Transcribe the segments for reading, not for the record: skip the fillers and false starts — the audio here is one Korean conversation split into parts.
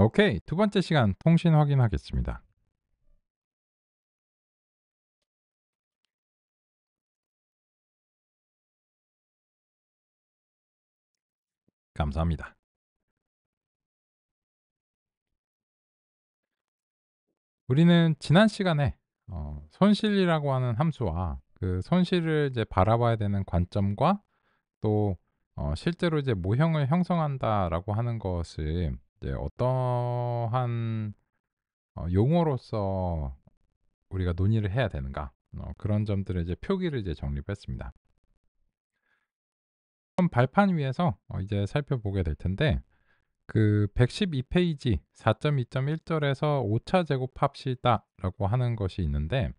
오케이. 두 번째 시간 통신 확인하겠습니다. 감사합니다. 우리는 지난 시간에 손실이라고 하는 함수와 그 손실을 이제 바라봐야 되는 관점과 또 실제로 이제 모형을 형성한다라고 하는 것을 이제 어떠한 용어로서 우리가 논의를 해야 되는가 그런 점들을 이제 표기를 이제 정립했습니다. 그럼 발판 위에서 이제 살펴보게 될 텐데 그 112 페이지 4.2.1절에서 "오차 제곱합시다."라고 하는 것이 있는데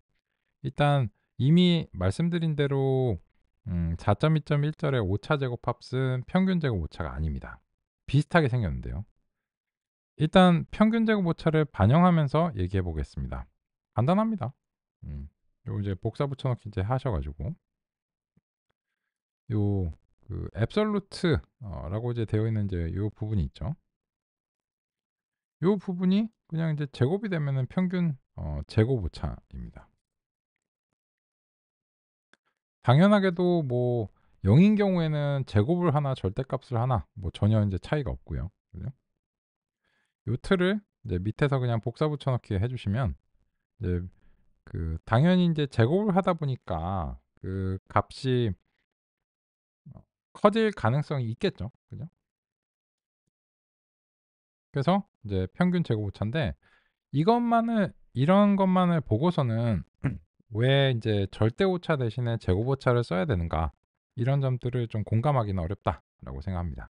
일단 이미 말씀드린 대로 4.2.1절의 오차 제곱합은 평균 제곱 오차가 아닙니다. 비슷하게 생겼는데요. 일단 평균 제곱 오차를 반영하면서 얘기해 보겠습니다. 간단합니다. 요 이제 복사 붙여 넣기 이제 하셔 가지고 요 그 앱솔루트 라고 이제 되어 있는 이제 요 부분이 있죠. 요 부분이 그냥 이제 제곱이 되면은 평균 제곱 오차입니다. 당연하게도 뭐 0인 경우에는 제곱을 하나 절대값을 하나 뭐 전혀 인제 차이가 없고요. 그죠? 요 틀을 이제 밑에서 그냥 복사 붙여 넣기 해 주시면 이제 그 당연히 인제 제곱을 하다 보니까 그 값이 커질 가능성이 있겠죠. 그죠? 그래서 이제 평균 제곱 오차인데 이것만을 이런 것만을 보고서는 '왜 인제 절대 오차 대신에 제곱 오차를 써야 되는가.' 이런 점들을 좀 공감하기는 어렵다라고 생각합니다.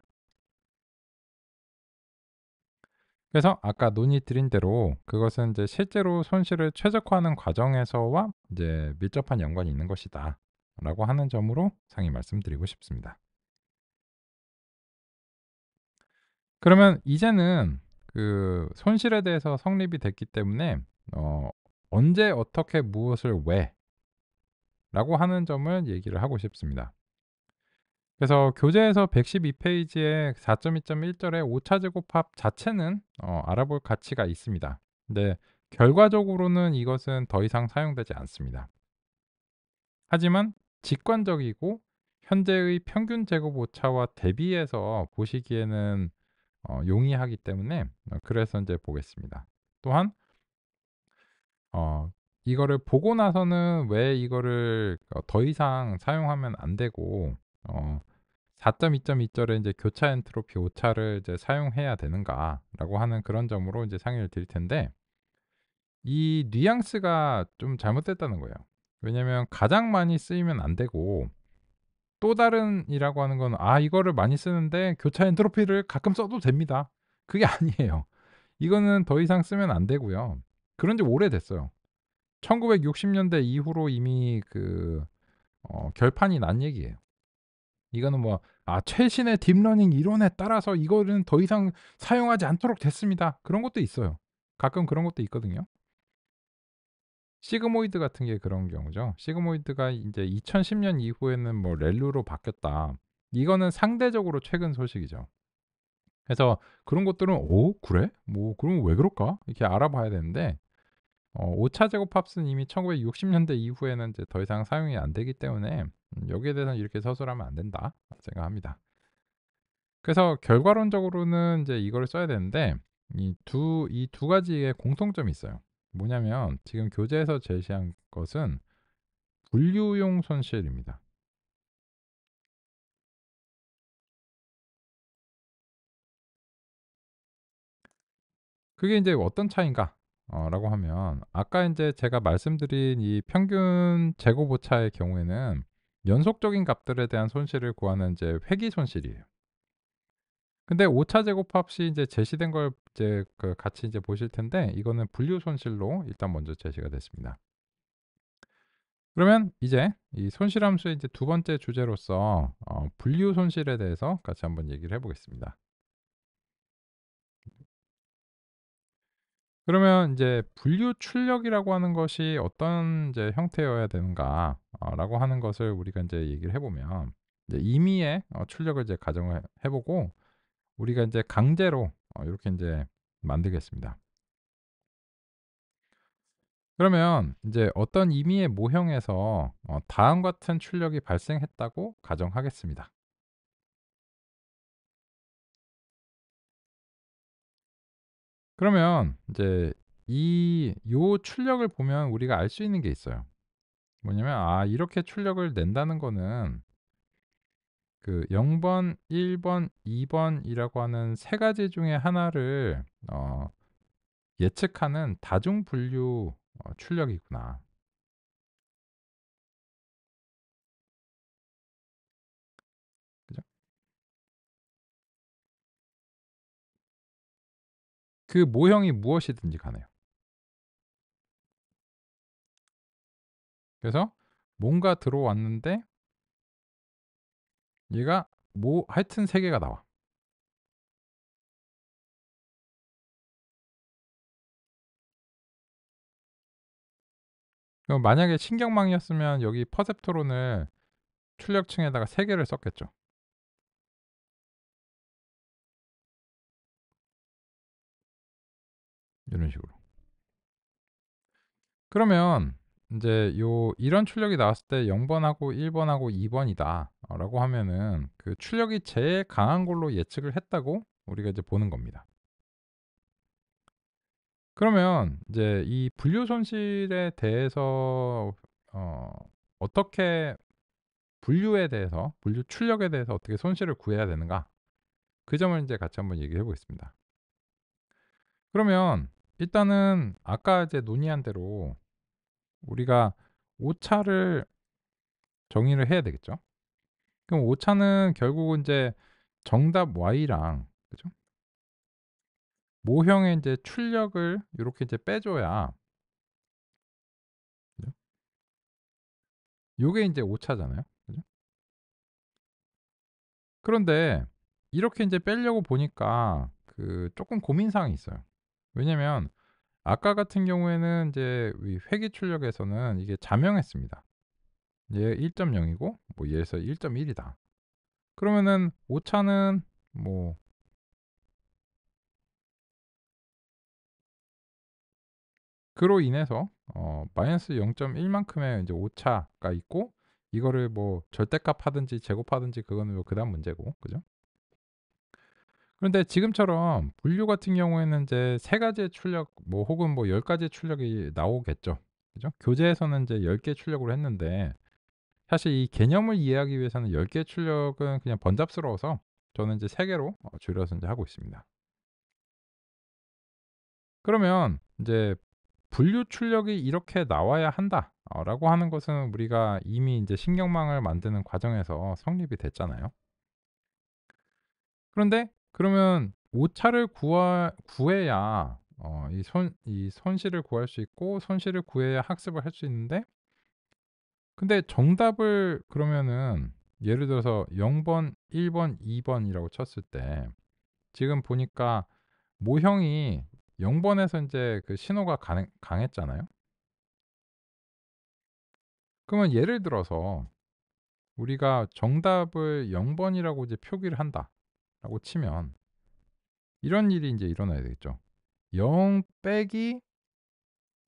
그래서 아까 논의 드린 대로 그것은 이제 실제로 손실을 최적화하는 과정에서와 이제 밀접한 연관이 있는 것이다라고 하는 점으로 상의 말씀드리고 싶습니다. 그러면 이제는 그 손실에 대해서 성립이 됐기 때문에 어 언제 어떻게 무엇을 왜라고 하는 점을 얘기를 하고 싶습니다. 그래서 교재에서 112 페이지의 4.2.1절의 오차 제곱합 자체는 알아볼 가치가 있습니다. 근데 결과적으로는 이것은 더 이상 사용되지 않습니다. 하지만 직관적이고 현재의 평균 제곱 오차와 대비해서 보시기에는 용이하기 때문에 그래서 인제 보겠습니다. 또한 어 이거를 보고 나서는 왜 이거를 더 이상 사용하면 안 되고 어 4.2.2절에 인제 교차 엔트로피 오차를 이제 사용해야 되는가라고 하는 그런 점으로 인제 상의를 드릴 텐데 이 뉘앙스가 좀 잘못됐다는 거예요. 왜냐면 가장 많이 쓰이면 안 되고 또 다른이라고 하는 건 '아 이거를 많이 쓰는데 교차 엔트로피를 가끔 써도 됩니다.' 그게 아니에요. 이거는 더 이상 쓰면 안 되고요. 그런 지 오래됐어요. 1960 년대 이후로 이미 그 결판이 난 얘기예요. 이거는 뭐 최신의 딥러닝 이론에 따라서 이거는 더 이상 사용하지 않도록 됐습니다. 그런 것도 있어요. 가끔 그런 것도 있거든요. 시그모이드 같은 게 그런 경우죠. 시그모이드가 인제 2010년 이후에는 뭐 렐루로 바뀌었다. 이거는 상대적으로 최근 소식이죠. 그래서 그런 것들은 '어 그래? 뭐 그럼 왜 그럴까?' 이렇게 알아봐야 되는데 오차 제곱 합은 이미 1960 년대 이후에는 이제 더 이상 사용이 안 되기 때문에 여기에 대해서는 이렇게 서술하면 안 된다 생각합니다. 그래서 결과론적으로는 인제 이거를 써야 되는데 이 두 가지의 공통점이 있어요. 뭐냐면 지금 교재에서 제시한 것은 분류용 손실입니다. 그게 인제 어떤 차이인가 라고 하면 아까 인제 제가 말씀드린 이 평균 제곱 오차의 경우에는 연속적인 값들에 대한 손실을 구하는 이제 회귀 손실이에요. 근데 오차 제곱합이 인제 제시된 걸 이제 그 같이 이제 보실 텐데 이거는 분류 손실로 일단 먼저 제시가 됐습니다. 그러면 이제 이 손실함수의 이제 두 번째 주제로서 분류 손실에 대해서 같이 한번 얘기를 해 보겠습니다. 그러면 인제 분류 출력이라고 하는 것이 어떤 이제 형태여야 되는가 라고 하는 것을 우리가 인제 얘기를 해 보면 이제 임의의 출력을 이제 가정을 해 보고 우리가 인제 강제로 요렇게 인제 만들겠습니다. 그러면 이제 어떤 임의의 모형에서 다음 같은 출력이 발생했다고 가정하겠습니다. 그러면 이제 요 출력을 보면 우리가 알 수 있는 게 있어요. 뭐냐면 이렇게 출력을 낸다는 거는 그 0 번, 1 번, 2 번이라고 하는 세 가지 중에 하나를 예측하는 다중 분류 출력이구나. 그죠? 그 모형이 무엇이든지 간에요. 그래서 뭔가 들어왔는데 얘가 뭐 하여튼 세 개가 나와. 그럼 만약에 신경망이었으면 여기 퍼셉트론을 출력층에다가 세 개를 썼겠죠. 이런 식으로. 그러면 인제 이런 출력이 나왔을 때 0 번하고 1 번하고 2 번이다 라고 하면은 그 출력이 제일 강한 걸로 예측을 했다고 우리가 이제 보는 겁니다. 그러면 이제 이 분류 손실에 대해서 어 어떻게 분류에 대해서 분류 출력에 대해서 어떻게 손실을 구해야 되는가 그 점을 인제 같이 한번 얘기해 보겠습니다. 그러면 일단은 아까 이제 논의한 대로 우리가 오차를 정의를 해야 되겠죠. 그럼 오차는 결국은 인제 정답 Y랑 그죠? 모형의 인제 출력을 요렇게 이제 빼 줘야 그죠? 요게 인제 오차잖아요. 그죠? 그런데 이렇게 인제 빼려고 보니까 그 쪼끔 고민 사항이 있어요. 왜냐면 아까 같은 경우에는 인제 이 회귀 출력에서는 이게 자명했습니다. 얘 1.0 이고 뭐 얘에서 1.1 이다. 그러면은 오차는 뭐 그로 인해서 마이너스 0.1 만큼의 인제 오차가 있고 이거를 뭐 절대값 하든지 제곱하든지 그거는 뭐 그다음 문제고. 그죠? 그런데 지금처럼 분류 같은 경우에는 인제 3 가지의 출력 뭐 혹은 뭐 10 가지의 출력이 나오겠죠. 그죠? 교재에서는 인제 10개 출력으로 했는데 사실 이 개념을 이해하기 위해서는 10개 출력은 그냥 번잡스러워서 저는 이제 3 개로 줄여서 인제 하고 있습니다. 그러면 인제 '분류 출력이 이렇게 나와야 한다.' 라고 하는 것은 우리가 이미 인제 신경망을 만드는 과정에서 성립이 됐잖아요. 그런데 그러면 오차를 구해야 이 손실을 구할 수 있고 손실을 구해야 학습을 할 수 있는데 근데 정답을 그러면은 예를 들어서 0 번, 1 번, 2 번이라고 쳤을 때 지금 보니까 모형이 0 번에서 인제 그 신호가 강했잖아요. 그러면 예를 들어서 우리가 정답을 0 번이라고 이제 표기를 한다라고 치면 이런 일이 인제 일어나야 되겠죠. 0 빼기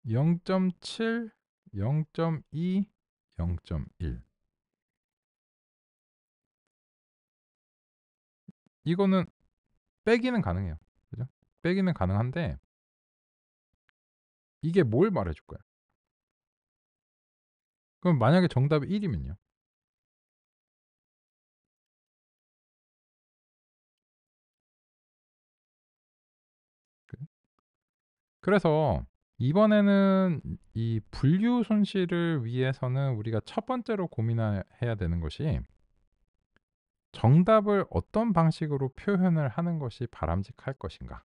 0.7, 0.2, 0.1 이거는 빼기는 가능해요. 그죠? 빼기는 가능한데 이게 뭘 말해 줄 거야? 그럼 만약에 정답이 1 이면요? 그죠? 그래서 이번에는 이 분류 손실을 위해서는 우리가 첫 번째로 고민해야 되는 것이 정답을 어떤 방식으로 표현을 하는 것이 바람직할 것인가.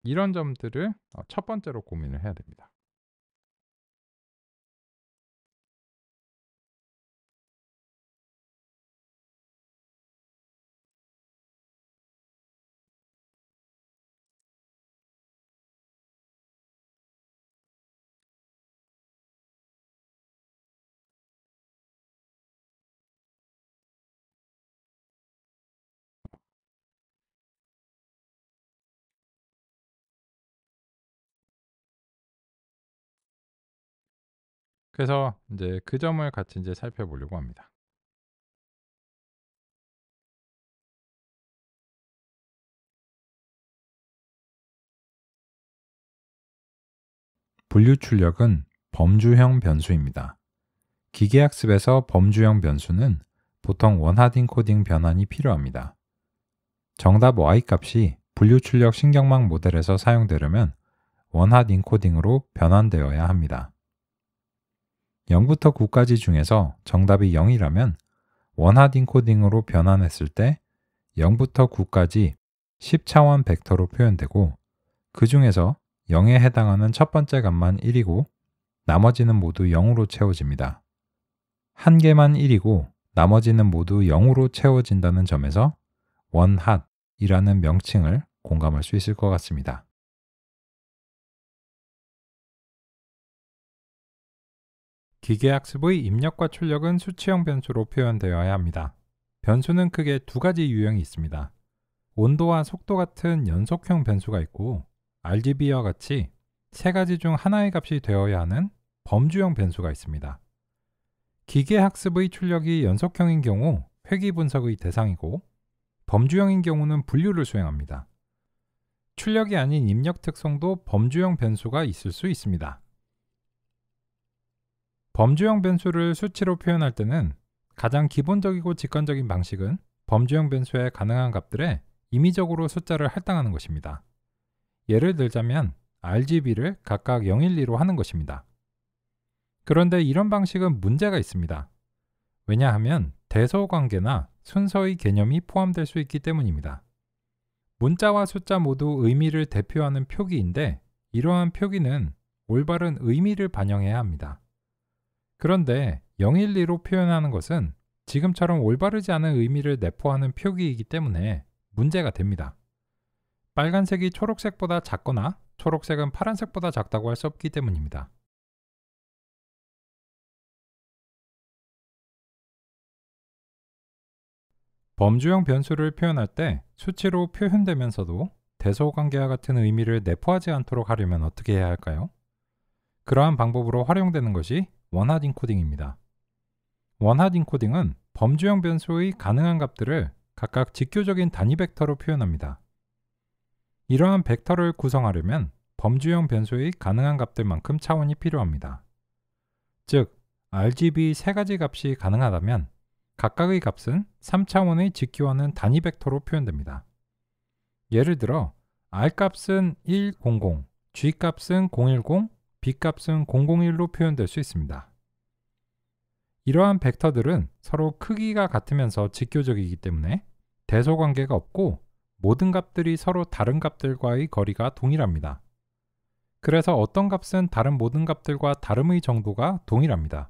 이런 점들을 첫 번째로 고민을 해야 됩니다. 그래서 인제 그 점을 같이 인제 살펴보려고 합니다. 분류 출력은 범주형 변수입니다. 기계학습에서 범주형 변수는 보통 원하딩 코딩 변환이 필요합니다. 정답 y 값이 분류 출력 신경망 모델에서 사용되려면 원하드 인코딩으로 변환되어야 합니다. 0부터 9까지 중에서 정답이 0이라면 원하드 인코딩으로 변환했을 때 0부터 9까지 10차원 벡터로 표현되고 그 중에서 0에 해당하는 첫 번째 값만 1이고 나머지는 모두 0으로 채워집니다. 한 개만 1이고 나머지는 모두 0으로 채워진다는 점에서 원핫이라는 명칭을 공감할 수 있을 것 같습니다. 기계학습의 입력과 출력은 수치형 변수로 표현되어야 합니다. 변수는 크게 두 가지 유형이 있습니다. 온도와 속도 같은 연속형 변수가 있고 RGB와 같이 세 가지 중 하나의 값이 되어야 하는 범주형 변수가 있습니다. 기계학습의 출력이 연속형인 경우 회귀 분석의 대상이고 범주형인 경우는 분류를 수행합니다. 출력이 아닌 입력 특성도 범주형 변수가 있을 수 있습니다. 범주형 변수를 수치로 표현할 때는 가장 기본적이고 직관적인 방식은 범주형 변수의 가능한 값들에 임의적으로 숫자를 할당하는 것입니다. 예를 들자면 RGB를 각각 0, 1, 2로 하는 것입니다. 그런데 이런 방식은 문제가 있습니다. 왜냐하면 대소관계나 순서의 개념이 포함될 수 있기 때문입니다. 문자와 숫자 모두 의미를 대표하는 표기인데 이러한 표기는 올바른 의미를 반영해야 합니다. 그런데 012로 표현하는 것은 지금처럼 올바르지 않은 의미를 내포하는 표기이기 때문에 문제가 됩니다. 빨간색이 초록색보다 작거나 초록색은 파란색보다 작다고 할 수 없기 때문입니다. 범주형 변수를 표현할 때 수치로 표현되면서도 대소관계와 같은 의미를 내포하지 않도록 하려면 어떻게 해야 할까요? 그러한 방법으로 활용되는 것이 원하드 인코딩입니다. 원하드 인코딩은 범주형 변수의 가능한 값들을 각각 직교적인 단위 벡터로 표현합니다. 이러한 벡터를 구성하려면 범주형 변수의 가능한 값들만큼 차원이 필요합니다. 즉, RGB 세 가지 값이 가능하다면 각각의 값은 3차원의 직교하는 단위 벡터로 표현됩니다. 예를 들어 R 값은 100, G 값은 010, B 값은 001로 표현될 수 있습니다. 이러한 벡터들은 서로 크기가 같으면서 직교적이기 때문에 대소관계가 없고 모든 값들이 서로 다른 값들과의 거리가 동일합니다. 그래서 어떤 값은 다른 모든 값들과 다름의 정도가 동일합니다.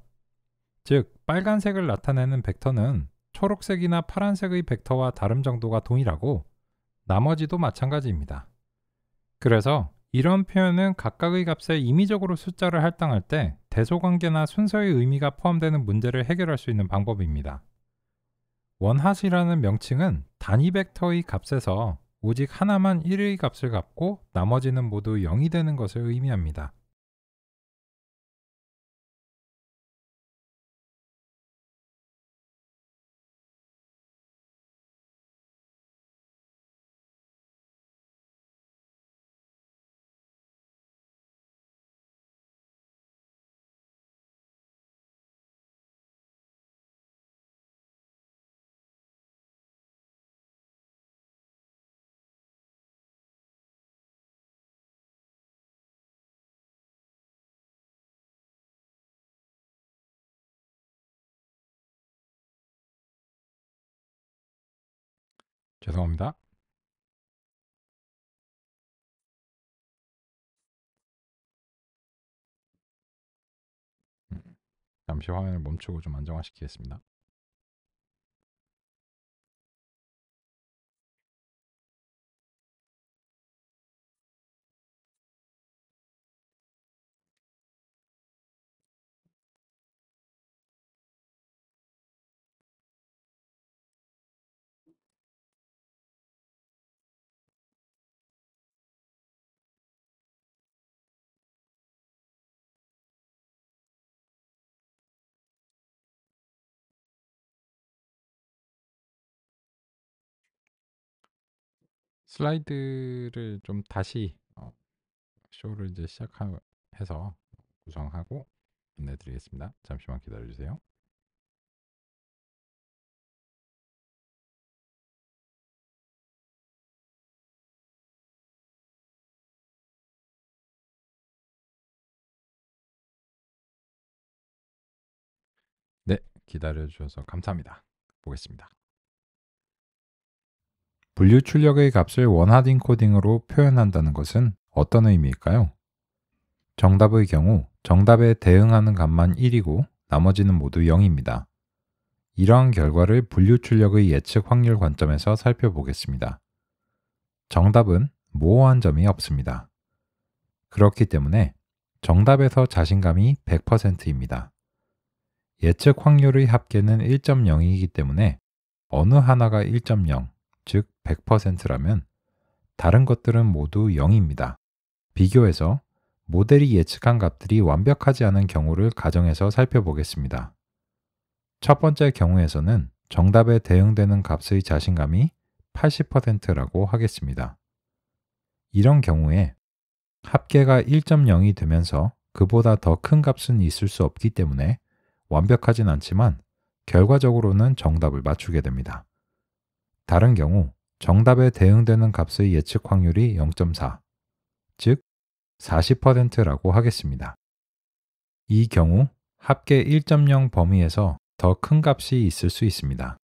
즉, 빨간색을 나타내는 벡터는 초록색이나 파란색의 벡터와 다름 정도가 동일하고 나머지도 마찬가지입니다. 그래서 이런 표현은 각각의 값에 임의적으로 숫자를 할당할 때 대소관계나 순서의 의미가 포함되는 문제를 해결할 수 있는 방법입니다. 원핫이라는 명칭은 단위 벡터의 값에서 오직 하나만 1의 값을 갖고 나머지는 모두 0이 되는 것을 의미합니다. 죄송합니다. 잠시 화면을 멈추고 좀 안정화시키겠습니다. 슬라이드를 좀 다시 쇼를 이제 해서 구성하고 안내 드리겠습니다. 잠시만 기다려 주세요. 네, 기다려 주셔서 감사합니다. 보겠습니다. 분류 출력의 값을 원하딩 코딩으로 표현한다는 것은 어떤 의미일까요? 정답의 경우 정답에 대응하는 값만 1이고 나머지는 모두 0입니다. 이러한 결과를 분류 출력의 예측 확률 관점에서 살펴보겠습니다. 정답은 모호한 점이 없습니다. 그렇기 때문에 정답에서 자신감이 100%입니다. 예측 확률의 합계는 1.0이기 때문에 어느 하나가 1.0, 즉 100%라면 다른 것들은 모두 0입니다. 비교해서 모델이 예측한 값들이 완벽하지 않은 경우를 가정해서 살펴보겠습니다. 첫 번째 경우에서는 정답에 대응되는 값의 자신감이 80%라고 하겠습니다. 이런 경우에 합계가 1.0이 되면서 그보다 더 큰 값은 있을 수 없기 때문에 완벽하진 않지만 결과적으로는 정답을 맞추게 됩니다. 다른 경우 정답에 대응되는 값의 예측 확률이 0.4, 즉 40%라고 하겠습니다. 이 경우 합계 1.0 범위에서 더 큰 값이 있을 수 있습니다.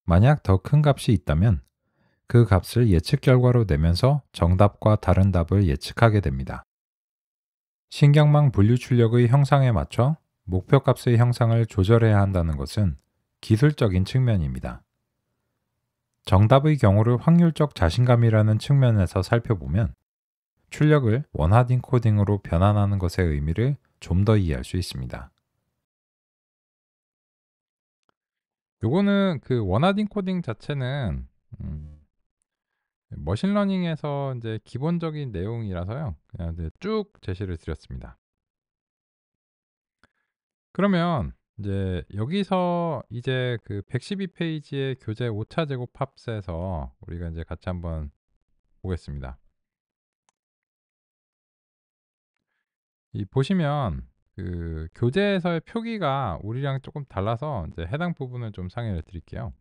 만약 더 큰 값이 있다면 그 값을 예측 결과로 내면서 정답과 다른 답을 예측하게 됩니다. 신경망 분류 출력의 형상에 맞춰 목표값의 형상을 조절해야 한다는 것은 기술적인 측면입니다. 정답의 경우를 확률적 자신감이라는 측면에서 살펴보면 출력을 원하딩 코딩으로 변환하는 것의 의미를 좀 더 이해할 수 있습니다. 요거는 그 원하딩 코딩 자체는 머신러닝에서 이제 기본적인 내용이라서요. 그냥 이제 쭉 제시를 드렸습니다. 그러면 이제 여기서 이제 그 112페이지의 교재 오차 제곱 팝스에서 우리가 이제 같이 한번 보겠습니다. 이 보시면 그 교재에서의 표기가 우리랑 조금 달라서 이제 해당 부분을 좀 상의를 드릴게요.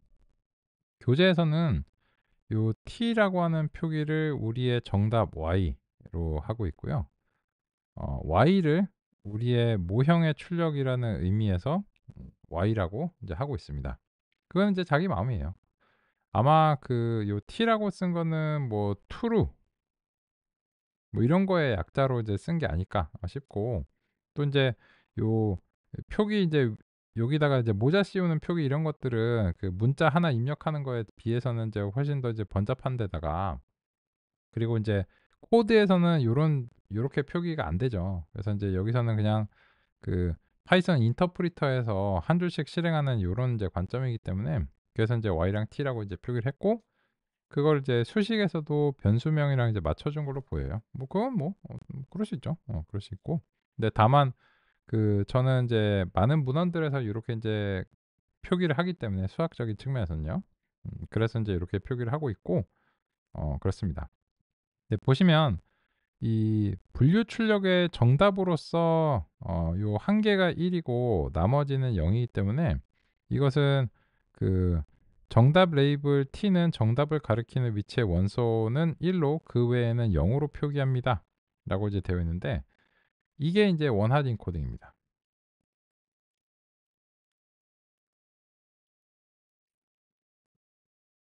교재에서는 요 t라고 하는 표기를 우리의 정답 y로 하고 있고요. y를 우리의 모형의 출력이라는 의미에서 y라고 이제 하고 있습니다. 그건 이제 자기 마음이에요. 아마 그 요 t라고 쓴 거는 뭐 true 뭐 이런 거의 약자로 이제 쓴 게 아닐까 싶고, 또 인제 요 표기 이제 여기다가 이제 모자 씌우는 표기 이런 것들은 그 문자 하나 입력하는 거에 비해서는 이제 훨씬 더 이제 번잡한 데다가, 그리고 인제 코드에서는 요렇게 표기가 안 되죠. 그래서 인제 여기서는 그냥 그 파이썬 인터프리터에서 한 줄씩 실행하는 요런 이제 관점이기 때문에, 그래서 인제 y랑 t라고 이제 표기를 했고, 그걸 이제 수식에서도 변수명이랑 이제 맞춰 준 걸로 보여요. 뭐 그건 뭐 그럴 수 있죠. 그럴 수 있고. 근데 다만 그 저는 이제 많은 문헌들에서 요렇게 인제 표기를 하기 때문에 수학적인 측면에서는요. 그래서 인제 요렇게 표기를 하고 있고 그렇습니다. 네, 보시면 이 분류 출력의 정답으로서 요 한 개가 1 이고 나머지는 0 이기 때문에 이것은 그 정답 레이블 t는 정답을 가리키는 위치의 원소는 1로 그 외에는 0으로 표기합니다. 라고 이제 되어 있는데, 이게 이제 원하딩 코딩입니다.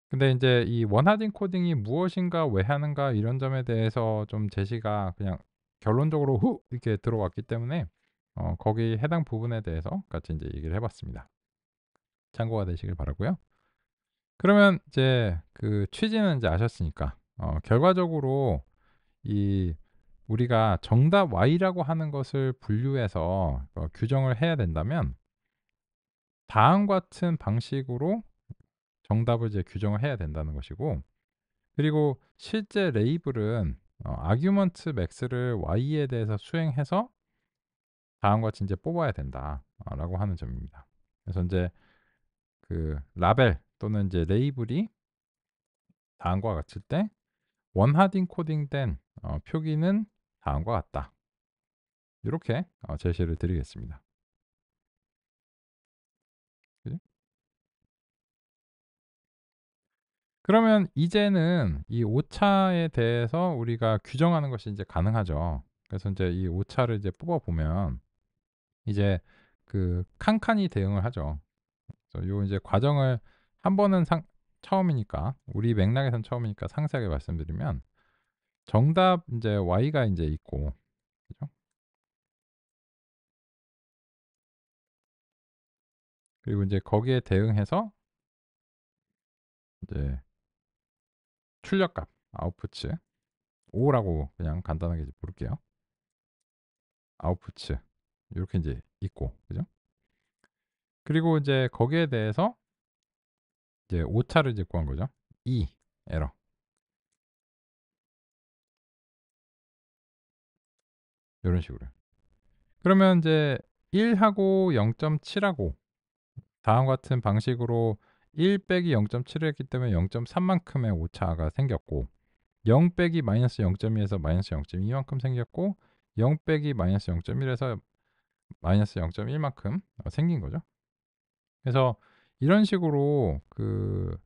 근데 이제 이 원하딩 코딩이 무엇인가 왜 하는가 이런 점에 대해서 좀 제시가 그냥 결론적으로 후 이렇게 들어왔기 때문에 거기 해당 부분에 대해서 같이 이제 얘기를 해 봤습니다. 참고가 되시길 바라고요. 그러면 이제 그 취지는 이제 아셨으니까 결과적으로 이 우리가 정답 y라고 하는 것을 분류해서 규정을 해야 된다면 다음과 같은 방식으로 정답을 이제 규정을 해야 된다는 것이고, 그리고 실제 레이블은 아규먼트 max를 y에 대해서 수행해서 다음과 같이 이제 뽑아야 된다라고 하는 점입니다. 그래서 이제 그 라벨 또는 이제 레이블이 다음과 같을 때 원하딩 코딩된 표기는 다음과 같다. 이렇게 제시를 드리겠습니다. 그죠? 그러면 이제는 이 오차에 대해서 우리가 규정하는 것이 이제 가능하죠. 그래서 이제 이 오차를 이제 뽑아 보면 이제 그 칸칸이 대응을 하죠. 그래서 요 이제 과정을 한 번은 처음이니까 우리 맥락에선 처음이니까 상세하게 말씀드리면 정답 인제 Y가 인제 있고 그죠? 그리고 인제 거기에 대응해서 이제 출력값 아웃푸츠 O라고 그냥 간단하게 이제 부를게요. 아웃푸츠 요렇게 인제 있고 그죠? 그리고 이제 거기에 대해서 이제 오차를 이제 구한 거죠. E 에러 요런 식으로요. 그러면 인제 1 하고 0.7 하고 다음과 같은 방식으로 1 빼기 0.7을 했기 때문에 0.3 만큼의 오차가 생겼고 0 빼기 마이너스 0.2에서 마이너스 0.2 만큼 생겼고 0 빼기 마이너스 0.1에서 마이너스 0.1 만큼 생긴 거죠. 그래서 이런 식으로 그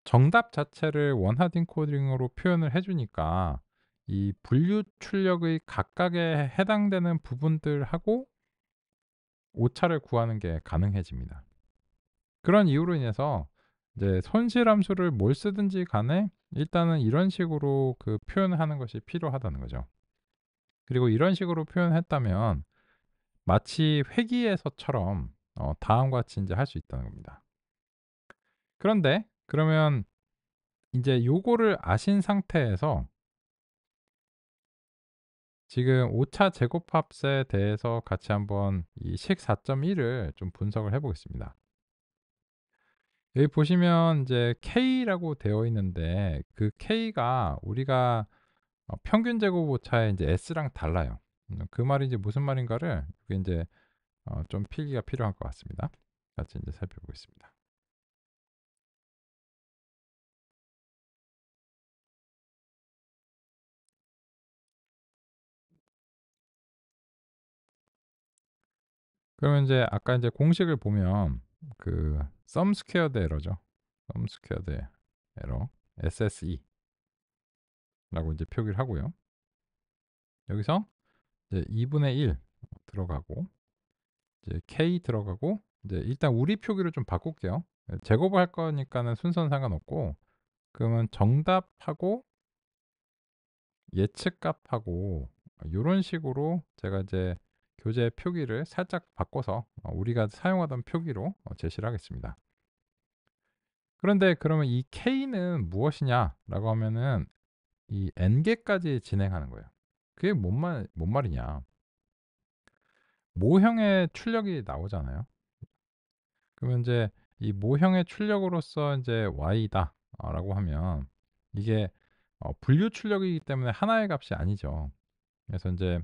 정답 자체를 원하딩 코딩으로 표현을 해 주니까 이 분류 출력의 각각에 해당되는 부분들하고 오차를 구하는 게 가능해집니다. 그런 이유로 인해서 이제 손실 함수를 뭘 쓰든지 간에 일단은 이런 식으로 그 표현을 하는 것이 필요하다는 거죠. 그리고 이런 식으로 표현했다면 마치 회기에서처럼 다음과 같이 인제 할 수 있다는 겁니다. 그런데 그러면 인제 요거를 아신 상태에서 지금 오차 제곱합에 대해서 같이 한번 이 식 4.1을 좀 분석을 해 보겠습니다. 여기 보시면 인제 K라고 되어 있는데 그 K가 우리가 평균 제곱 오차의 인제 S랑 달라요. 그 말이 이제 무슨 말인가를 여기 인제 좀 필기가 필요할 것 같습니다. 같이 인제 살펴보겠습니다. 그러면 인제 아까 인제 공식을 보면 그 sum squared error죠. sum squared error SSE라고 인제 표기를 하고요. 여기서 이제 2 분의 1 들어가고 이제 K 들어가고 이제 일단 우리 표기를 좀 바꿀게요. 제곱을 할 거니까는 순서는 상관없고 그러면 정답하고 예측값하고 요런 식으로 제가 이제 교재 표기를 살짝 바꿔서 우리가 사용하던 표기로 제시를 하겠습니다. 그런데 그러면 이 K는 무엇이냐라고 하면은 이 N 개까지 진행하는 거예요. 그게 뭔 말이냐. 모형의 출력이 나오잖아요. 그러면 이제 이 모형의 출력으로서 인제 Y다 라고 하면 이게 분류 출력이기 때문에 하나의 값이 아니죠. 그래서 인제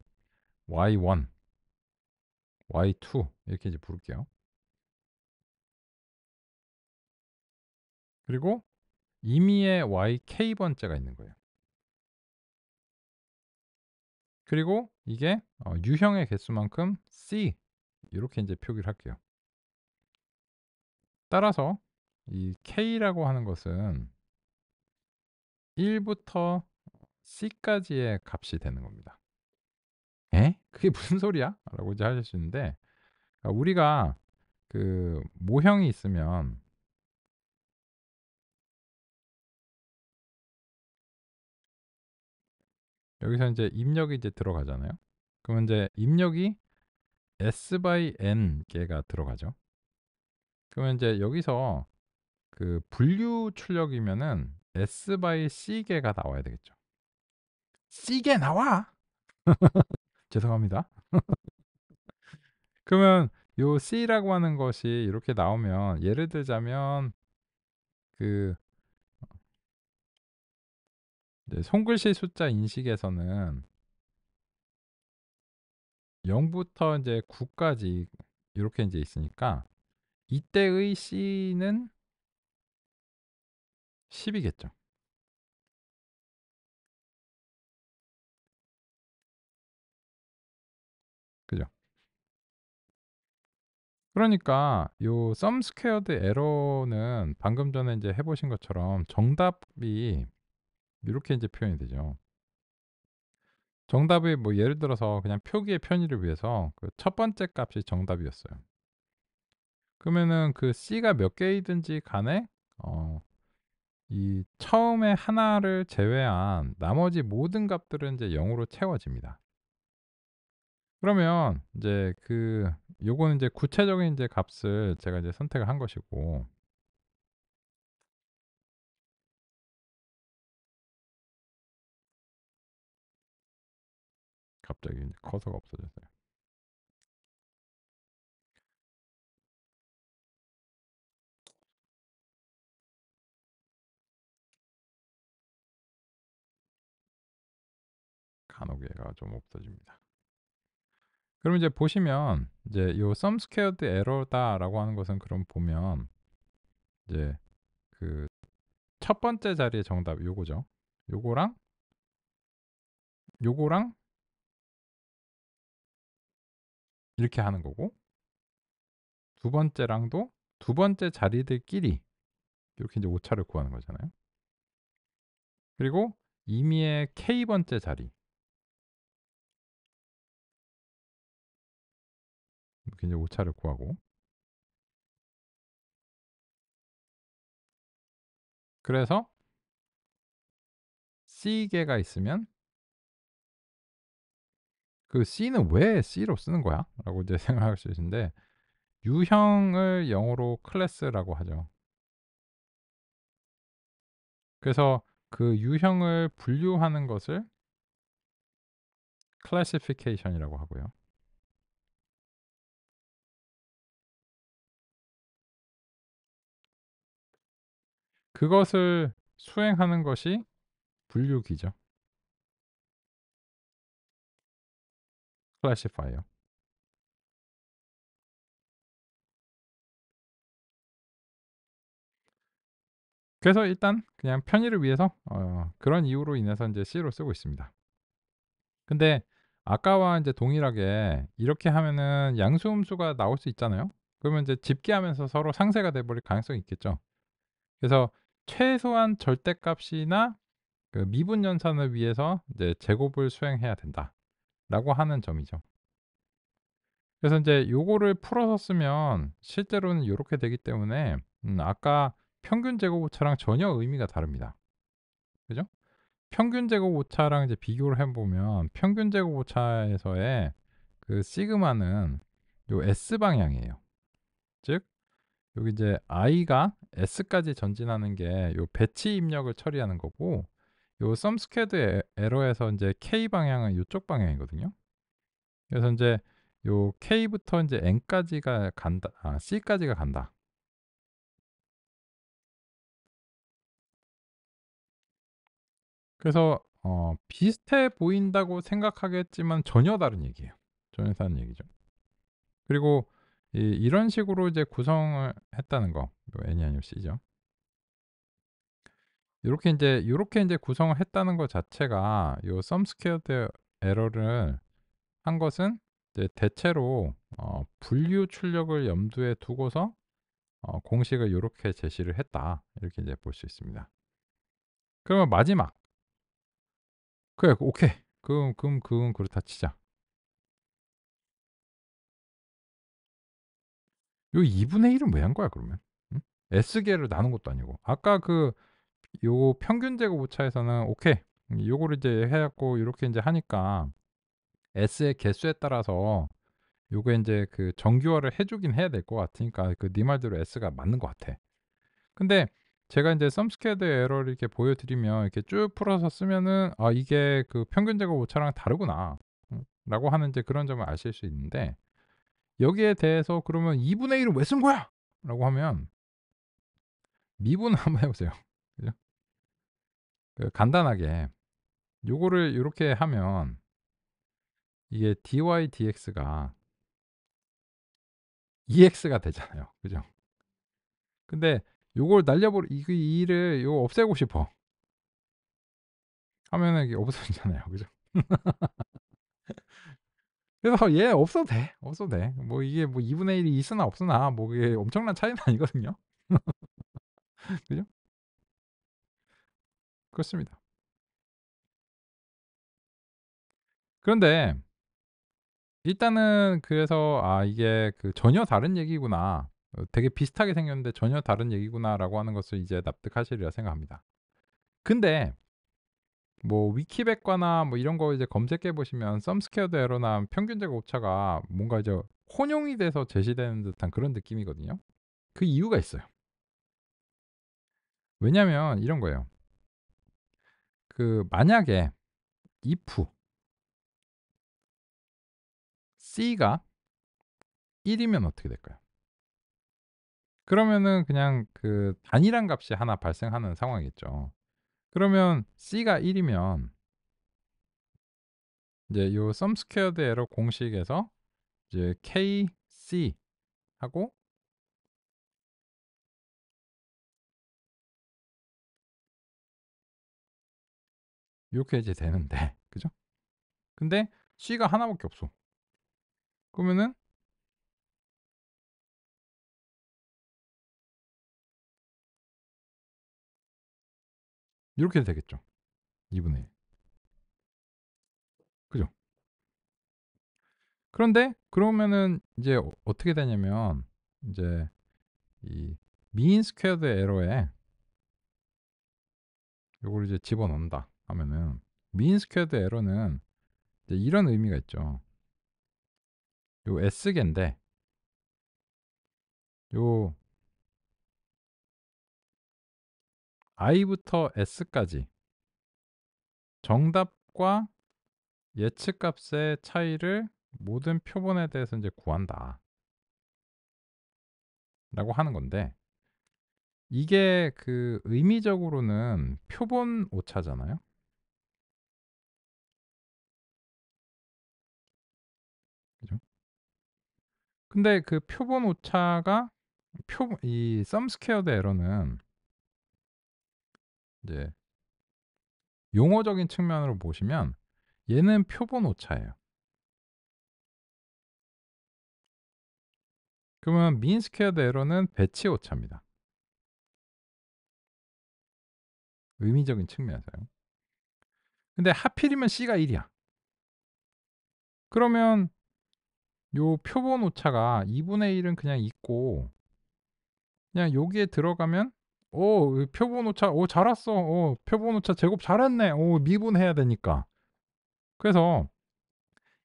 Y1, Y2 이렇게 이제 부를게요. 그리고 임의의 YK 번째가 있는 거예요. 그리고 이게 유형의 개수만큼 C 요렇게 인제 표기를 할게요. 따라서 이 K라고 하는 것은 1 부터 C까지의 값이 되는 겁니다. "에? 그게 무슨 소리야?" 라고 이제 하실 수 있는데 우리가 그 모형이 있으면 여기서 인제 입력이 이제 들어가잖아요. 그러면 인제 입력이 S by N 개가 들어가죠. 그러면 인제 여기서 그 분류 출력이면은 S by C 개가 나와야 되겠죠. C 개 나와! 죄송합니다. 그러면 요 C라고 하는 것이 이렇게 나오면 예를 들자면 그 이제 손글씨 숫자 인식에서는 0 부터 인제 9 까지 요렇게 인제 있으니까 이때의 C는 10 이겠죠. 그러니까 요 sum squared error는 방금 전에 인제 해 보신 것처럼 정답이 요렇게 인제 표현이 되죠. 정답이 뭐 예를 들어서 그냥 표기의 편의를 위해서 그 첫 번째 값이 정답이었어요. 그러면은 그 C가 몇 개이든지 간에 어 이 처음에 하나를 제외한 나머지 모든 값들은 이제 0 으로 채워집니다. 그러면 인제 요거는 인제 구체적인 인제 값을 제가 이제 선택을 한 것이고, 갑자기 인제 커서가 없어졌어요. 간혹 얘가 좀 없어집니다. 그럼 이제 보시면 이제 요 sum squared error다라고 하는 것은 그럼 보면 이제 그 첫 번째 자리의 정답 요거죠. 요거랑 요거랑 이렇게 하는 거고, 두 번째랑도 두 번째 자리들끼리 요렇게 인제 오차를 구하는 거잖아요. 그리고 임의의 k 번째 자리 이렇게 인제 오차를 구하고, 그래서 C 개가 있으면 그 C는 '왜 C로 쓰는 거야?' 라고 이제 생각할 수 있는데, 유형을 영어로 클래스라고 하죠. 그래서 그 유형을 분류하는 것을 classification이라고 하고요. 그것을 수행하는 것이 분류기죠. classify요. 그래서 일단 그냥 편의를 위해서 그런 이유로 인해서 인제 C로 쓰고 있습니다. 근데 아까와 인제 동일하게 이렇게 하면은 양수음수가 나올 수 있잖아요. 그러면 이제 집계하면서 서로 상쇄가 돼 버릴 가능성이 있겠죠. 그래서 최소한 절대값이나 그 미분 연산을 위해서 이제 제곱을 수행해야 된다라고 하는 점이죠. 그래서 인제 요거를 풀어서 쓰면 실제로는 요렇게 되기 때문에 아까 평균 제곱 오차랑 전혀 의미가 다릅니다. 그죠? 평균 제곱 오차랑 이제 비교를 해 보면 평균 제곱 오차에서의 그 시그마는 요 S 방향이에요. 즉 여기 이제 i가 s까지 전진하는 게 요 배치 입력을 처리하는 거고, 요 sum squared error에서 인제 k 방향은 요쪽 방향이거든요. 그래서 인제 요 k부터 인제 n까지가 간다, c까지가 간다. 그래서 비슷해 보인다고 생각하겠지만 전혀 다른 얘기예요. 전혀 다른 얘기죠. 그리고 이런 식으로 이제 구성을 했다는 거, 요 n이 아니고 c죠. 요렇게 인제 구성을 했다는 것 자체가 요 sum squared error를 한 것은 이제 대체로 분류 출력을 염두에 두고서 공식을 요렇게 제시를 했다. 이렇게 이제 볼 수 있습니다. 그러면 마지막, 그래 오케이. 그럼 그렇다 치자. 요 2분의 1은 왜 한 거야 그러면? 응? S개를 나눈 것도 아니고. 아까 요 평균 제곱 오차에서는 오케이, 요거를 이제 해 갖고 요렇게 인제 하니까 S의 개수에 따라서 요게 인제 그 정규화를 해 주긴 해야 될 것 같으니까 그 네 말대로 S가 맞는 것 같아. 근데 제가 인제 sum squared error를 이렇게 보여 드리면 이렇게 쭉 풀어서 쓰면은 '아 이게 그 평균 제곱 오차랑 다르구나.' 라고 하는 이제 그런 점을 아실 수 있는데, 여기에 대해서 그러면 "2분의 1은 왜 쓴 거야?" 라고 하면 미분을 한번 해 보세요. 그죠? 간단하게 요거를 요렇게 하면 이게 dy dx가 EX가 되잖아요. 그죠? 근데 요걸 날려버리 이거 이 일을 요거 없애고 싶어 하면은 이게 없어지잖아요. 그죠? 그래서 얘 없어도 돼. 없어도 돼. 뭐 이게 뭐 2분의 1이 있으나 없으나 뭐 그게 엄청난 차이는 아니거든요. 그죠? 그렇습니다. 그런데 일단은 그래서 '아 이게 그 전혀 다른 얘기구나. 되게 비슷하게 생겼는데 전혀 다른 얘기구나.'라고 하는 것을 이제 납득하시리라 생각합니다. 근데 뭐 위키백과나 뭐 이런 거 이제 검색해 보시면 썸 스퀘어드 에러나 평균적 오차가 뭔가 이제 혼용이 돼서 제시되는 듯한 그런 느낌이거든요. 그 이유가 있어요. 왜냐면 이런 거예요. 그 만약에 if C가 1 이면 어떻게 될까요? 그러면은 그냥 그 단일한 값이 하나 발생하는 상황이겠죠. 그러면 C가 1 이면 이제 요 썸 스퀘어드 에러 공식에서 이제 KC 하고 요렇게 이제 되는데 그죠? 근데 C가 하나밖에 없어. 그러면은 요렇게 되겠죠. 2분의 1. 그죠? 그런데 그러면은 이제 어떻게 되냐면 인제 이 mean squared error에 요거를 이제 집어넣는다 하면은 mean squared error는 이제 이런 의미가 있죠. 요 S계인데 요 i부터 S까지 정답과 예측값의 차이를 모든 표본에 대해서 인제 구한다라고 하는 건데 이게 그 의미적으로는 표본 오차잖아요. 그죠? 근데 그 표본 오차가 표 이 썸 스퀘어드 에러는 이제 용어적인 측면으로 보시면 얘는 표본 오차예요. 그러면 민 스퀘어드 에러는 배치 오차입니다. 의미적인 측면에서요. 근데 하필이면 C가 1 이야. 그러면 요 표본 오차가 2분의 1은 그냥 있고 그냥 여기에 들어가면 표본 오차 잘 왔어. 표본 오차 제곱 잘했네. 미분해야 되니까. 그래서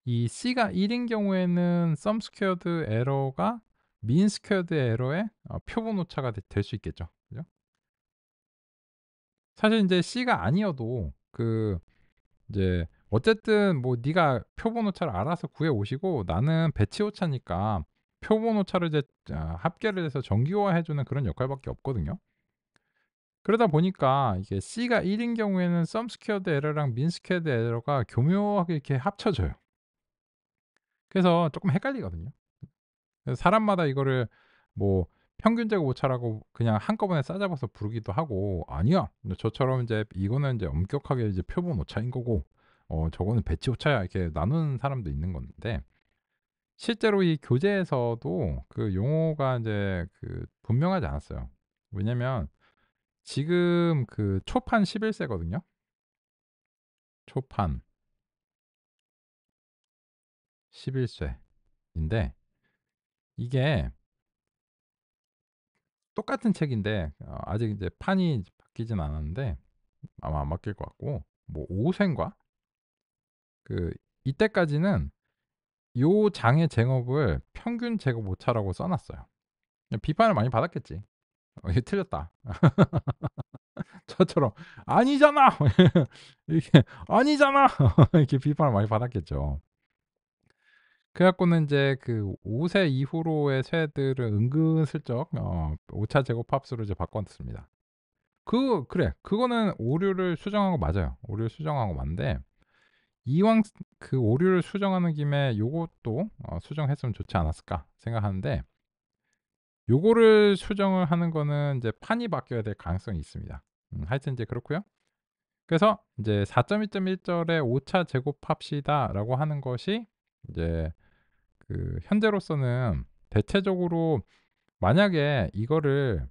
이 C가 1인 경우에는 썸 스퀘어드 에러가 민 스퀘어드 에러의 표본 오차가 될 수 있겠죠. 그죠? 사실 인제 C가 아니어도 그 이제 어쨌든 뭐 네가 표본 오차를 알아서 구해 오시고 나는 배치 오차니까 표본 오차를 이제 합계를 해서 정기화해 주는 그런 역할밖에 없거든요. 그러다 보니까 이게 C가 1인 경우에는 썸 스퀘어드 에러랑 민 스퀘어드 에러가 교묘하게 이렇게 합쳐져요. 그래서 쪼끔 헷갈리거든요. 그래서 사람마다 이거를 뭐 평균적 오차라고 그냥 한꺼번에 싸잡아서 부르기도 하고 "아니야. 저처럼 인제 이거는 인제 엄격하게 이제 표본 오차인 거고 저거는 배치 오차야." 이렇게 나누는 사람도 있는 건데 실제로 이 교재에서도 그 용어가 인제 그 분명하지 않았어요. 왜냐면 지금 그 초판 11 세거든요. 초판 11 쇠인데 이게 똑같은 책인데 아직 인제 판이 바뀌진 않았는데 아마 안 바뀔 것 같고 뭐 5 쇄인가? 그 이때까지는 요 장의 제곱을 평균 제곱 오차라고 써 놨어요. 비판을 많이 받았겠지. "이게 틀렸다." 저처럼 "아니잖아." 이렇게 "아니잖아." 이렇게 비판을 많이 받았겠죠. 그래 갖고는 인제 그 5세 이후로의 쇠들을 은근슬쩍 오차 제곱 합수로 이제 바꿔 놨습니다. 그래. 그거는 오류를 수정한 거 맞아요. 오류를 수정한 거 맞는데 이왕 그 오류를 수정하는 김에 요것도 수정했으면 좋지 않았을까 생각하는데 요거를 수정을 하는 거는 인제 판이 바뀌어야 될 가능성이 있습니다. 하여튼 인제 그렇고요. 그래서 인제 4.2.1 절에 "오차 제곱합시다."라고 하는 것이 이제 현재로서는 대체적으로 만약에 이거를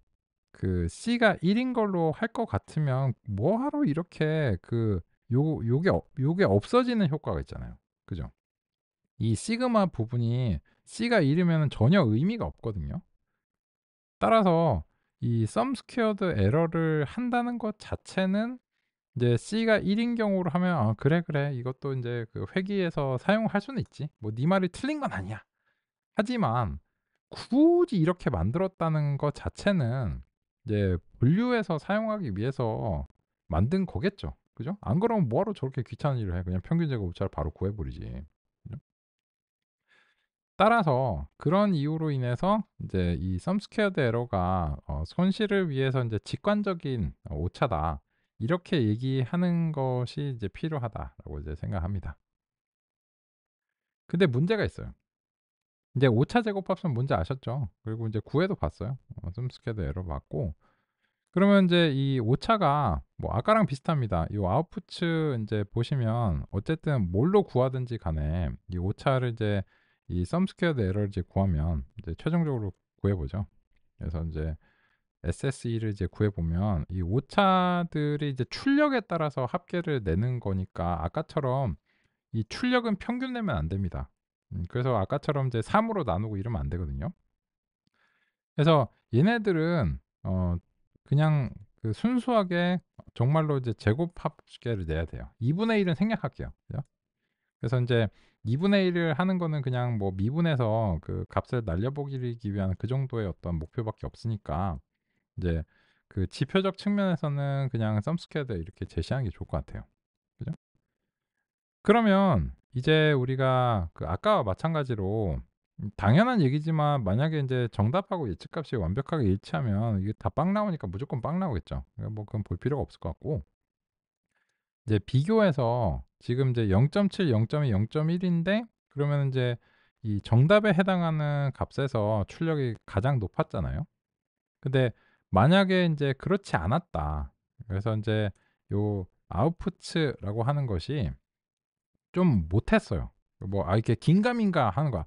C가 1인 걸로 할 것 같으면 뭐 하러 이렇게 요게 없어지는 효과가 있잖아요. 그죠? 이 시그마 부분이 C가 1 이면은 전혀 의미가 없거든요. 따라서 이 sum squared error를 한다는 것 자체는 이제 C가 1인 경우로 하면 '아 그래, 그래. 이것도 인제 회귀에서 사용할 수는 있지. 뭐 네 말이 틀린 건 아니야.' 하지만 굳이 이렇게 만들었다는 것 자체는 이제 분류해서 사용하기 위해서 만든 거겠죠. 그죠? 안 그러면 뭐하러 저렇게 귀찮은 일을 해. 그냥 평균 제곱 오차를 바로 구해 버리지. 그죠? 따라서 그런 이유로 인해서 인제 이 sum squared error가 '손실을 위해서 인제 직관적인 오차다.' 이렇게 얘기하는 것이 이제 필요하다라고 이제 생각합니다. 근데 문제가 있어요. 인제 오차 제곱합은 뭔지 아셨죠? 그리고 인제 구해도 봤어요. sum squared error 봤고 그러면 인제 이 오차가 뭐 아까랑 비슷합니다. 이 아웃푸츠 인제 보시면 어쨌든 뭘로 구하든지 간에 이 오차를 이제 이 sum squared error를 이제 구하면 이제 최종적으로 구해 보죠. 그래서 인제 SSE를 이제 구해 보면 이 오차들이 이제 출력에 따라서 합계를 내는 거니까 아까처럼 이 출력은 평균 내면 안 됩니다. 그래서 아까처럼 이제 3 으로 나누고 이러면 안 되거든요. 그래서 얘네들은 그냥 순수하게 정말로 이제 제곱합계를 내야 돼요. 2 분의 1은 생략할게요. 그죠? 그래서 인제 2 분의 1을 하는 거는 그냥 뭐 미분해서 값을 날려보기 위한 그 정도의 어떤 목표밖에 없으니까 이제 지표적 측면에서는 그냥 썸 스퀘어드 이렇게 제시하는 게 좋을 것 같아요. 그죠? 그러면 이제 우리가 아까와 마찬가지로 당연한 얘기지만 만약에 인제 정답하고 예측값이 완벽하게 일치하면 이게 다 빵 나오니까 무조건 빵 나오겠죠. 그뭐 그건 볼 필요가 없을 것 같고 이제 비교해서 지금 이제 0.7, 0.2, 0.1 인데 그러면 인제 이 정답에 해당하는 값에서 출력이 가장 높았잖아요. 근데 만약에 인제 그렇지 않았다. 그래서 인제 요 아웃푸츠라고 하는 것이 좀 못했어요. 뭐 이렇게 긴가민가 하는 거야.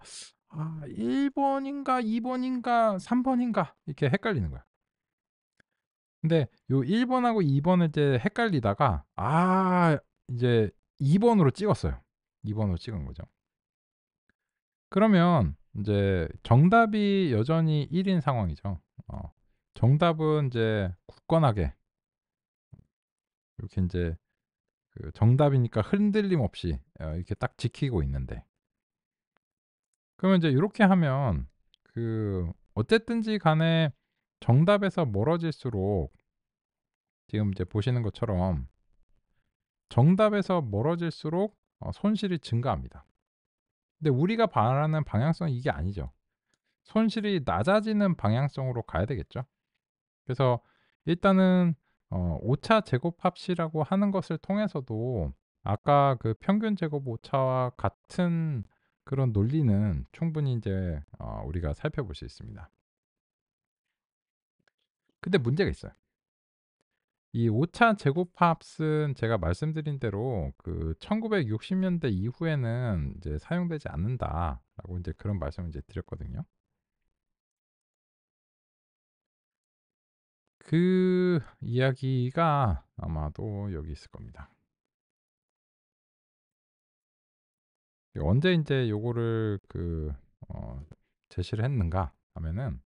1 번인가 2 번인가 3 번인가 이렇게 헷갈리는 거야. 근데 요 1 번하고 2 번을 이제 헷갈리다가 이제 2 번으로 찍었어요. 2 번으로 찍은 거죠. 그러면 인제 정답이 여전히 1인 상황이죠. 어 정답은 인제 굳건하게 이렇게 인제 정답이니까 흔들림 없이 이렇게 딱 지키고 있는데 그러면 이제 요렇게 하면 어쨌든지 간에 정답에서 멀어질수록 지금 이제 보시는 것처럼 정답에서 멀어질수록 손실이 증가합니다. 근데 우리가 바라는 방향성은 이게 아니죠. 손실이 낮아지는 방향성으로 가야 되겠죠. 그래서 일단은 오차 제곱합이라고 하는 것을 통해서도 아까 평균 제곱 오차와 같은 그런 논리는 충분히 이제 우리가 살펴볼 수 있습니다. 근데 문제가 있어요. 이 오차 제곱합은 제가 말씀드린 대로 1960 년대 이후에는 이제 사용되지 않는다라고 인제 그런 말씀을 이제 드렸거든요. 그 이야기가 아마도 여기 있을 겁니다. 언제 인제 요거를 제시를 했는가 하면은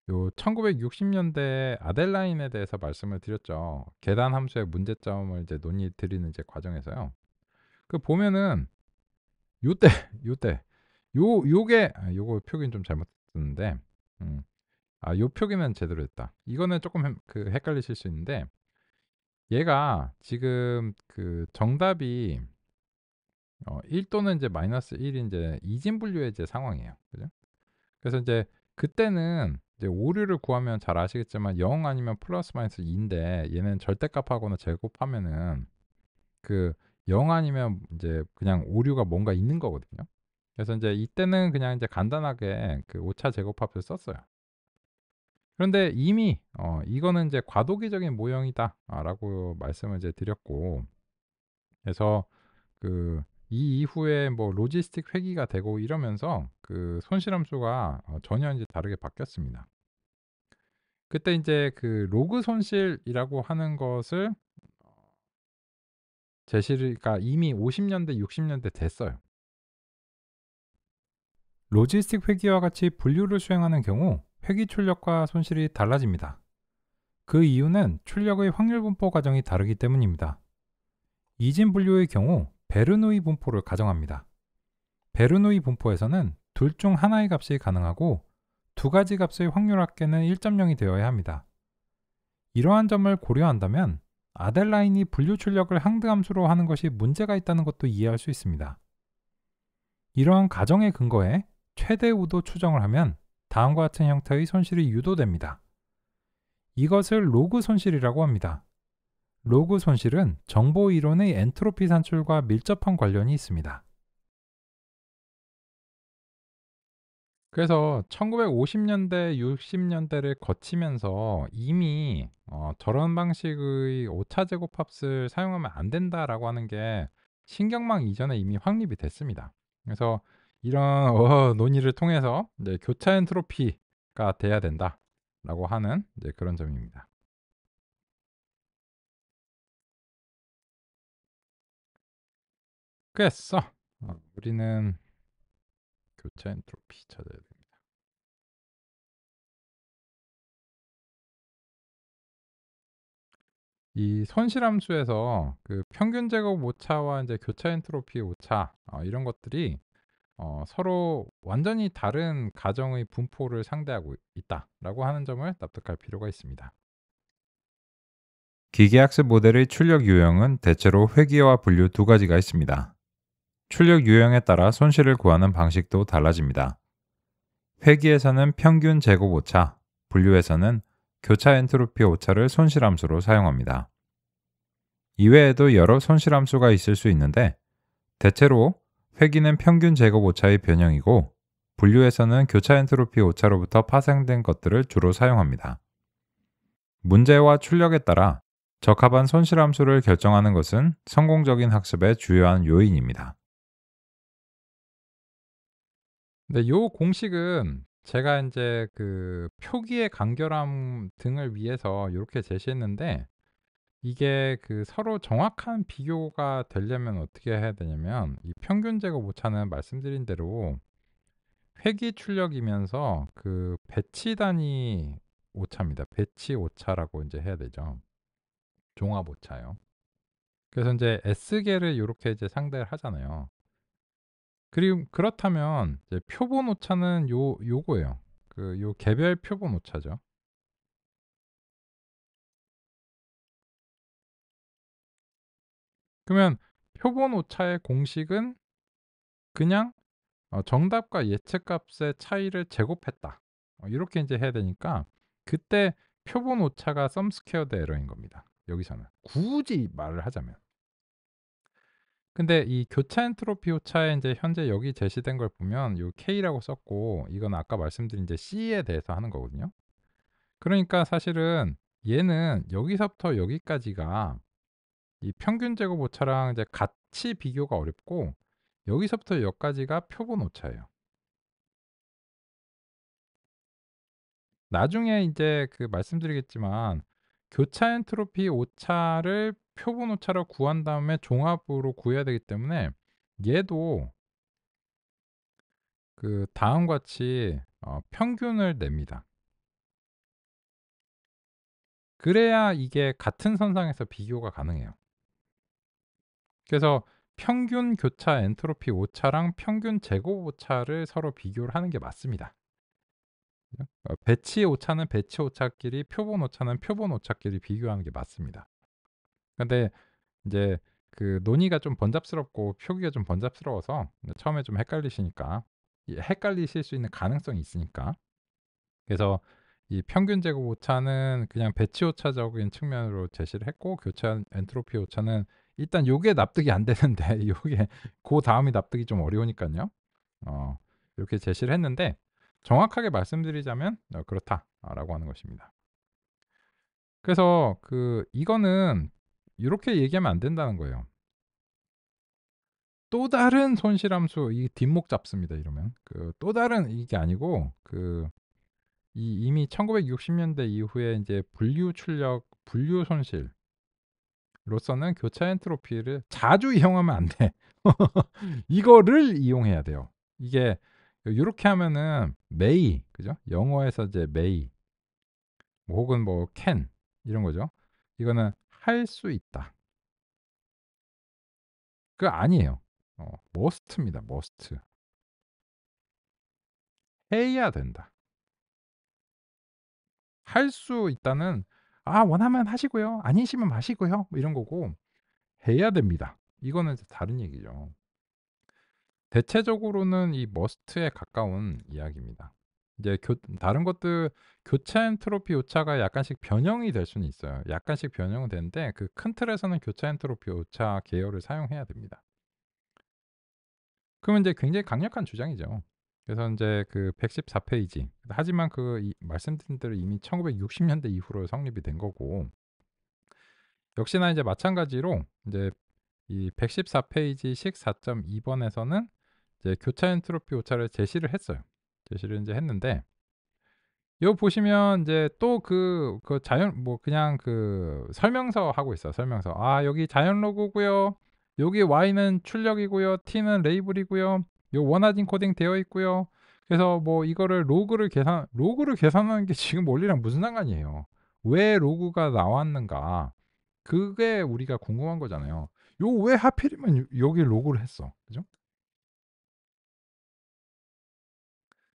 요 1960 년대 아델라인에 대해서 말씀을 드렸죠. 계산 함수의 문제점을 이제 논의 드리는 이제 과정에서요. 보면은 요때 요때 요게 요거 표기는 좀 잘못됐는데 음 요 표기는 제대로 됐다. 이거는 쪼끔 헷갈리실 수 있는데 얘가 지금 정답이 1 또는 이제 마이너스 1 인 이제 이진 분류의 이제 상황이에요. 그죠? 그래서 인제 그때는 이제 오류를 구하면 잘 아시겠지만 0 아니면 플러스 마이너스 2 인데 얘는 절대값하고는 제곱하면은 그 0 아니면 인제 그냥 오류가 뭔가 있는 거거든요. 그래서 인제 이때는 그냥 인제 간단하게 오차 제곱합을 썼어요. 그런데 이미 "이거는 인제 과도기적인 모형이다."라고 말씀을 이제 드렸고 그래서 이 이후에 뭐 로지스틱 회귀가 되고 이러면서 그 손실함수가 전혀 인제 다르게 바뀌었습니다. 그때 인제 그 로그 손실이라고 하는 것을 제시를 그러니까 이미 50 년대 60 년대 됐어요. 로지스틱 회귀와 같이 분류를 수행하는 경우 회귀 출력과 손실이 달라집니다. 그 이유는 출력의 확률 분포 과정이 다르기 때문입니다. 이진 분류의 경우 베르노이 분포를 가정합니다. 베르노이 분포에서는 둘 중 하나의 값이 가능하고 두 가지 값의 확률 합계는 1.0이 되어야 합니다. 이러한 점을 고려한다면 아델라인이 분류 출력을 항등함수로 하는 것이 문제가 있다는 것도 이해할 수 있습니다. 이러한 가정에 근거해 최대 우도 추정을 하면 다음과 같은 형태의 손실이 유도됩니다. 이것을 로그 손실이라고 합니다. 로그 손실은 정보 이론의 엔트로피 산출과 밀접한 관련이 있습니다. 그래서 1950 년대, 60 년대를 거치면서 이미 "저런 방식의 오차 제곱 합을 사용하면 안 된다."라고 하는 게 신경망 이전에 이미 확립이 됐습니다. 그래서 이런 논의를 통해서 이제 "교차 엔트로피가 돼야 된다."라고 하는 이제 그런 점입니다. 그래서 우리는 교차 엔트로피 찾아야 됩니다. 이 손실함수에서 그 평균 제곱 오차와 인제 교차 엔트로피 오차 이런 것들이 서로 완전히 다른 가정의 분포를 상대하고 있다라고 하는 점을 납득할 필요가 있습니다. 기계학습 모델의 출력 유형은 대체로 회귀와 분류 두 가지가 있습니다. 출력 유형에 따라 손실을 구하는 방식도 달라집니다. 회귀에서는 평균 제곱 오차, 분류에서는 교차 엔트로피 오차를 손실함수로 사용합니다. 이외에도 여러 손실함수가 있을 수 있는데 대체로 회귀는 평균 제곱 오차의 변형이고 분류에서는 교차 엔트로피 오차로부터 파생된 것들을 주로 사용합니다. 문제와 출력에 따라 적합한 손실함수를 결정하는 것은 성공적인 학습의 주요한 요인입니다. 근데 요 공식은 제가 인제 그 표기의 간결함 등을 위해서 요렇게 제시했는데 이게 그 서로 정확한 비교가 되려면 어떻게 해야 되냐면 이 평균 제곱 오차는 말씀드린 대로 회귀 출력이면서 그 배치 단위 오차입니다. 배치 오차라고 인제 해야 되죠. 종합 오차요. 그래서 인제 S계를 요렇게 이제 상대를 하잖아요. 그리고 그렇다면 이제 표본 오차는 요거예요. 그 요 개별 표본 오차죠. 그러면 표본 오차의 공식은 그냥 정답과 예측값의 차이를 제곱했다. 이렇게 인제 해야 되니까 그때 표본 오차가 sum squared error인 겁니다, 여기서는. 굳이 말을 하자면. 근데 이 교차 엔트로피 오차에 인제 현재 여기 제시된 걸 보면 요 K라고 썼고 이건 아까 말씀드린 이제 C에 대해서 하는 거거든요. 그러니까 사실은 얘는 여기서부터 여기까지가 이 평균 제곱 오차랑 이제 같이 비교가 어렵고 여기서부터 여기까지가 표본 오차예요. 나중에 인제 그 말씀드리겠지만 교차 엔트로피 오차를 표본 오차로 구한 다음에 종합으로 구해야 되기 때문에 얘도 그 다음과 같이 평균을 냅니다. 그래야 이게 같은 선상에서 비교가 가능해요. 그래서 평균 교차 엔트로피 오차랑 평균 제곱 오차를 서로 비교를 하는 게 맞습니다. 배치 오차는 배치 오차끼리 표본 오차는 표본 오차끼리 비교하는 게 맞습니다. 근데 인제 그 논의가 좀 번잡스럽고 표기가 좀 번잡스러워서 처음에 좀 헷갈리시니까 헷갈리실 수 있는 가능성이 있으니까 그래서 이 평균 제곱 오차는 그냥 배치 오차적인 측면으로 제시를 했고 교차 엔트로피 오차는 일단 요게 납득이 안 되는데 요게 고다음이 납득이 좀 어려우니깐요. 어 이렇게 제시를 했는데 정확하게 말씀드리자면 그렇다라고 하는 것입니다. 그래서 그 이거는 요렇게 얘기하면 안 된다는 거예요. 또 다른 손실함수 이 뒷목 잡습니다 이러면. 또 다른 이게 아니고 이미 1960 년대 이후에 인제 분류 출력 분류 손실로서는 교차 엔트로피를 자주 이용하면 안 돼. 이거를 이용해야 돼요. 이게 요렇게 하면은 may 그죠? 영어에서 이제 may 뭐 혹은 뭐 can 이런 거죠. 이거는 할 수 있다. 그거 아니에요. must입니다. must. 해야 된다. 할 수 있다는 원하면 하시고요. 아니시면 마시고요. 뭐 이런 거고 해야 됩니다. 이거는 이제 다른 얘기죠. 대체적으로는 이 must에 가까운 이야기입니다. 이제 다른 것들 교차 엔트로피 오차가 약간씩 변형이 될 수는 있어요. 약간씩 변형은 되는데 그 큰 틀에서는 교차 엔트로피 오차 계열을 사용해야 됩니다. 그러면 이제 굉장히 강력한 주장이죠. 그래서 인제 그 114 페이지 하지만 말씀드린 대로 이미 1960 년대 이후로 성립이 된 거고 역시나 이제 마찬가지로 인제 이 114 페이지 식 4.2 번에서는 이제 교차 엔트로피 오차를 제시를 했어요. 제시를 인제 했는데 요 보시면 인제 또 자연 뭐 그냥 설명서 하고 있어요, 설명서. 여기 자연 로그고요. 여기 Y는 출력이고요. T는 레이블이고요. 요 원하진 코딩 되어 있고요. 그래서 뭐 이거를 로그를 계산하는 게 지금 원리랑 무슨 상관이에요. 왜 로그가 나왔는가? 그게 우리가 궁금한 거잖아요. 왜 하필이면 여기 로그를 했어. 그죠?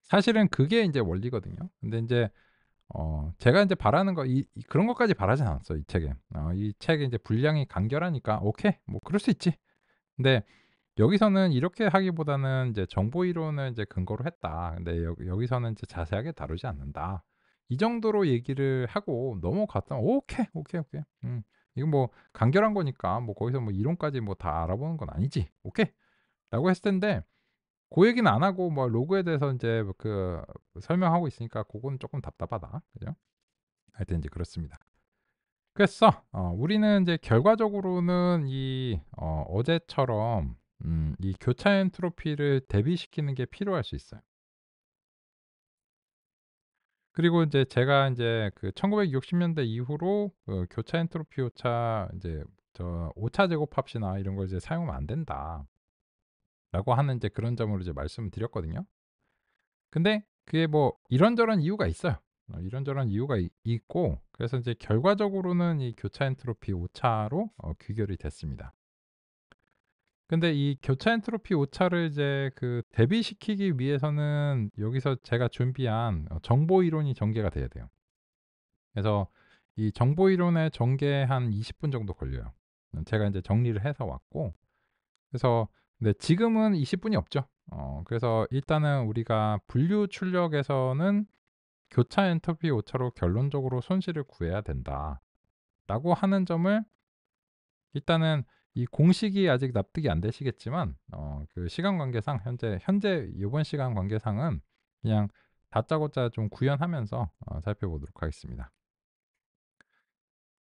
사실은 그게 인제 원리거든요. 근데 인제 제가 인제 바라는 거 그런 것까지 바라진 않았어요, 이 책에. 이 책의 인제 분량이 간결하니까 '오케이. 뭐 그럴 수 있지.' 근데 여기서는 이렇게 하기보다는 이제 "정보 이론을 이제 근거로 했다. 근데 여기서는 이제 자세하게 다루지 않는다." 이 정도로 얘기를 하고 넘어갔던 "오케이, 오케이, 오케이. 이건 뭐 간결한 거니까 뭐 거기서 뭐 이론까지 뭐 다 알아보는 건 아니지. 오케이."라고 했을 텐데 고 얘기는 안 하고 뭐 로그에 대해서 인제 설명하고 있으니까 고거는 쪼끔 답답하다. 그죠? 하여튼 인제 그렇습니다. 그래서 우리는 이제 결과적으로는 어제처럼 이 교차 엔트로피를 대비시키는 게 필요할 수 있어요. 그리고 인제 제가 인제 1960 년대 이후로 교차 엔트로피 오차 인제 오차 제곱합시나 이런 걸 이제 사용하면 안 된다라고 하는 이제 그런 점으로 이제 말씀을 드렸거든요. 근데 그게 뭐 이런저런 이유가 있어요. 이런저런 이유가 있고 그래서 이제 결과적으로는 이 교차 엔트로피 오차로 귀결이 됐습니다. 근데 이 교차 엔트로피 오차를 이제 대비시키기 위해서는 여기서 제가 준비한 정보 이론이 전개가 돼야 돼요. 그래서 이 정보 이론의 전개에 한 20분 정도 걸려요. 제가 인제 정리를 해서 왔고 그래서 근데 지금은 20 분이 없죠. 그래서 일단은 우리가 분류 출력에서는 "교차 엔트로피 오차로 결론적으로 손실을 구해야 된다."라고 하는 점을 일단은 이 공식이 아직 납득이 안 되시겠지만 시간 관계상 현재 요번 시간 관계상은 그냥 다짜고짜 좀 구현하면서 살펴보도록 하겠습니다.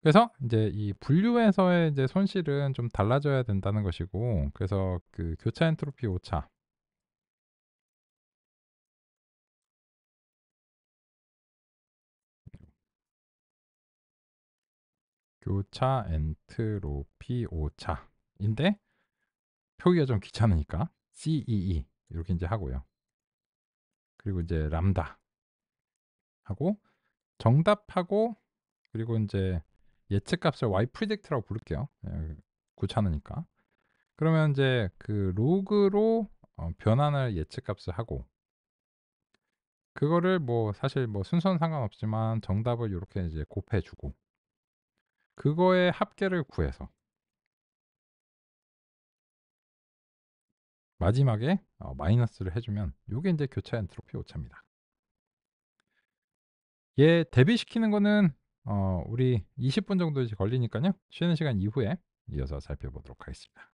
그래서 인제 이 분류에서의 이제 손실은 좀 달라져야 된다는 것이고 그래서 교차 엔트로피 오차 교차 엔트로피 오차인데 표기가 좀 귀찮으니까 CEE 이렇게 인제 하고요. 그리고 이제 람다 하고 정답하고 그리고 인제 예측값을 y predict라고 부를게요. 귀찮으니까. 그러면 인제 로그로 변환을 예측값을 하고 그거를 뭐 사실 뭐 순서는 상관없지만 정답을 요렇게 이제 곱해 주고 그거의 합계를 구해서 마지막에 마이너스를 해 주면 요게 인제 교차 엔트로피 오차입니다. 얘 대비시키는 거는 우리 20분 정도 이제 걸리니깐요. 쉬는 시간 이후에 이어서 살펴보도록 하겠습니다.